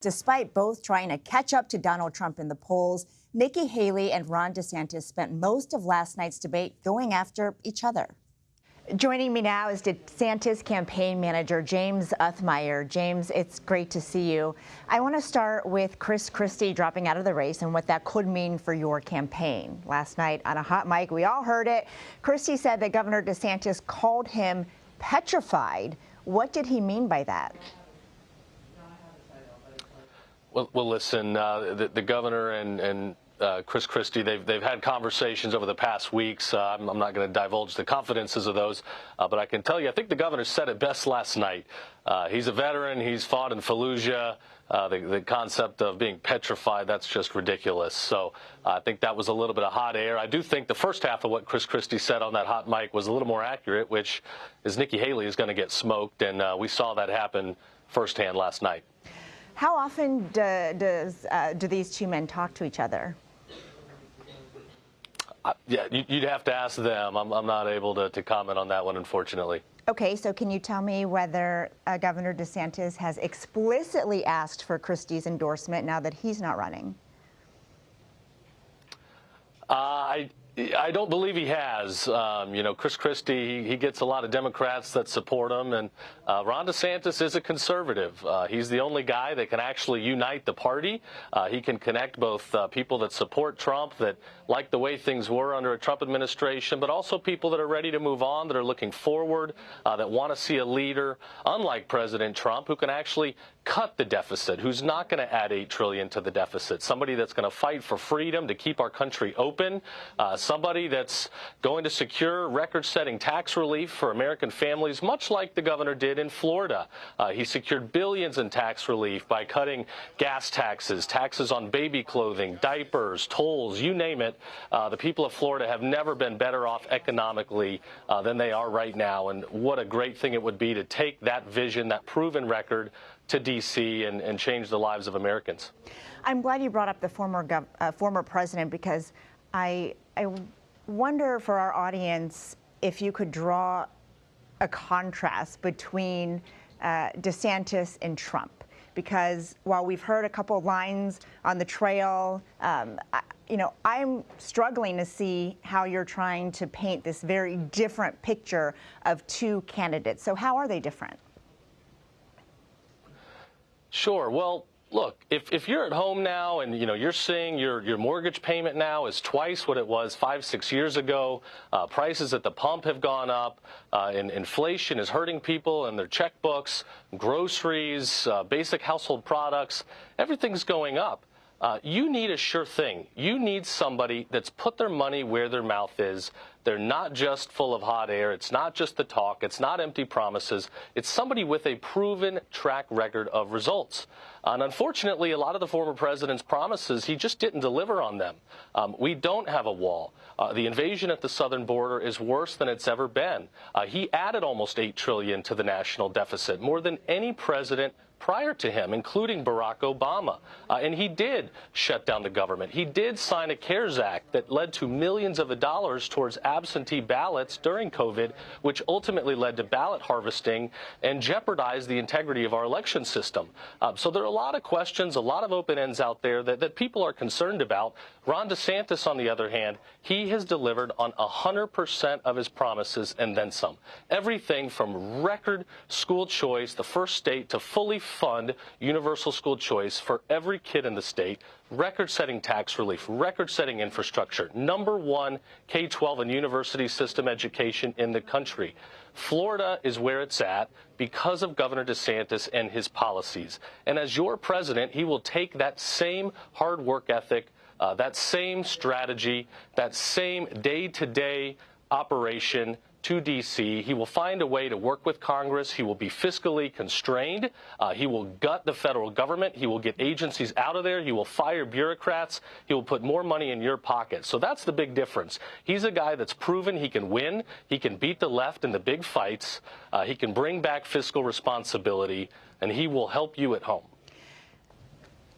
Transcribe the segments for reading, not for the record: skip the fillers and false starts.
Despite both trying to catch up to Donald Trump in the polls, Nikki Haley and Ron DeSantis spent most of last night's debate going after each other. Joining me now is DeSantis campaign manager James Uthmeier. James, it's great to see you. I want to start with Christie dropping out of the race and what that could mean for your campaign. Last night on a hot mic, we all heard it. Christie said that Governor DeSantis called him petrified. What did he mean by that? Well, listen, the governor and Christie, they've had conversations over the past weeks. I'm not going to divulge the confidences of those, but I can tell you, I think the governor said it best last night. He's a veteran. He's fought in Fallujah. The concept of being petrified, that's just ridiculous. So I think that was a little bit of hot air. I do think the first half of what Christie said on that hot mic was a little more accurate, which is Nikki Haley is going to get smoked, and we saw that happen firsthand last night. How often do these two men talk to each other? Yeah, you'd have to ask them. I'm not able to comment on that one, unfortunately. Okay, so can you tell me whether Governor DeSantis has explicitly asked for Christie's endorsement now that he's not running? I don't believe he has. You know, Christie, he gets a lot of Democrats that support him, and Ron DeSantis is a conservative. He's the only guy that can actually unite the party. He can connect both people that support Trump, that like the way things were under a Trump administration, but also people that are ready to move on, that are looking forward, that want to see a leader, unlike President Trump, who can actually cut the deficit, who's not going to add $8 trillion to the deficit, somebody that's going to fight for freedom to keep our country open, somebody that's going to secure record-setting tax relief for American families, much like the governor did in Florida. He secured billions in tax relief by cutting gas taxes, taxes on baby clothing, diapers, tolls, you name it. The people of Florida have never been better off economically than they are right now. And what a great thing it would be to take that vision, that proven record, to D.C. and change the lives of Americans. I'm glad you brought up the former president, because I wonder for our audience if you could draw a contrast between DeSantis and Trump. Because while we've heard a couple of lines on the trail, I'm struggling to see how you're trying to paint this very different picture of two candidates. So how are they different? Sure. Well, look, if you're at home now and, you're seeing your mortgage payment now is twice what it was 5-6 years ago, prices at the pump have gone up, and inflation is hurting people and their checkbooks, groceries, basic household products, everything's going up. You need a sure thing. You need somebody that's put their money where their mouth is. They're not just full of hot air. It's not just the talk. It's not empty promises. It's somebody with a proven track record of results. And unfortunately, a lot of the former president's promises, he just didn't deliver on them. We don't have a wall. The invasion at the southern border is worse than it's ever been. He added almost $8 trillion to the national deficit, more than any president prior to him, including Barack Obama. And he did shut down the government. He did sign a CARES Act that led to millions of dollars towards absentee ballots during COVID, which ultimately led to ballot harvesting and jeopardized the integrity of our election system. So there are a lot of questions, a lot of open ends out there that people are concerned about. Ron DeSantis, on the other hand, he has delivered on 100% of his promises and then some. Everything from record school choice, the first state to fully fund universal school choice for every kid in the state, record-setting tax relief, record-setting infrastructure, #1 K-12 and university system education in the country. Florida is where it's at because of Governor DeSantis and his policies. And as your president, he will take that same hard work ethic, that same strategy, that same day-to-day operation to D.C. He will find a way to work with Congress. He will be fiscally constrained. He will gut the federal government. He will get agencies out of there. He will fire bureaucrats. He will put more money in your pocket. So that's the big difference. He's a guy that's proven he can win. He can beat the left in the big fights. He can bring back fiscal responsibility, and he will help you at home.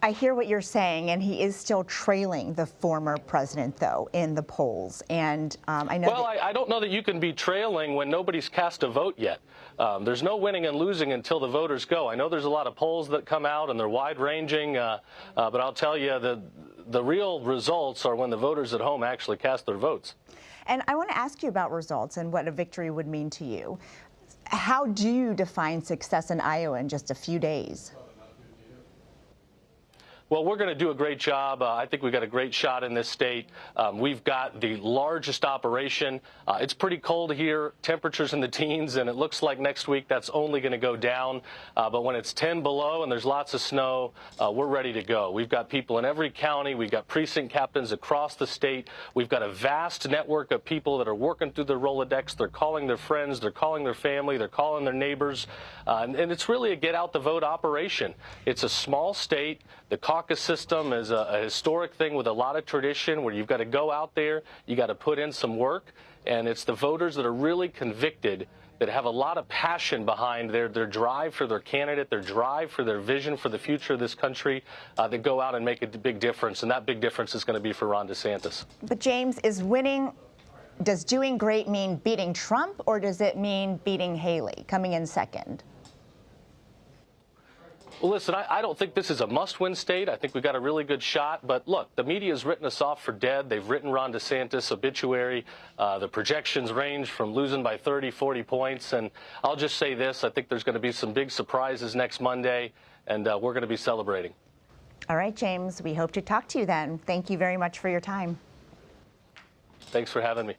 I hear what you're saying, and he is still trailing the former president, though, in the polls. And I know. Well, I don't know that you can be trailing when nobody's cast a vote yet. There's no winning and losing until the voters go. I know there's a lot of polls that come out, and they're wide-ranging, but I'll tell you the real results are when the voters at home actually cast their votes. And I want to ask you about results and what a victory would mean to you. How do you define success in Iowa in just a few days? Well, we're going to do a great job. I think we've got a great shot in this state. We've got the largest operation. It's pretty cold here, temperatures in the teens, and it looks like next week that's only going to go down. But when it's 10 below and there's lots of snow, we're ready to go. We've got people in every county. We've got precinct captains across the state. We've got a vast network of people that are working through their Rolodex. They're calling their friends. They're calling their family. They're calling their neighbors. And it's really a get-out-the-vote operation. It's a small state. The caucus system is a historic thing with a lot of tradition where you've got to go out there, you got to put in some work, and it's the voters that are really convicted, that have a lot of passion behind their drive for their candidate, their drive for their vision for the future of this country, that go out and make a big difference, and that big difference is going to be for Ron DeSantis. But James, does doing great mean beating Trump, or does it mean beating Haley, coming in second? Well, listen, I don't think this is a must-win state. I think we've got a really good shot. But look, the media has written us off for dead. They've written Ron DeSantis obituary. The projections range from losing by 30, 40 points. And I'll just say this. I think there's going to be some big surprises next Monday, and we're going to be celebrating. All right, James, we hope to talk to you then. Thank you very much for your time. Thanks for having me.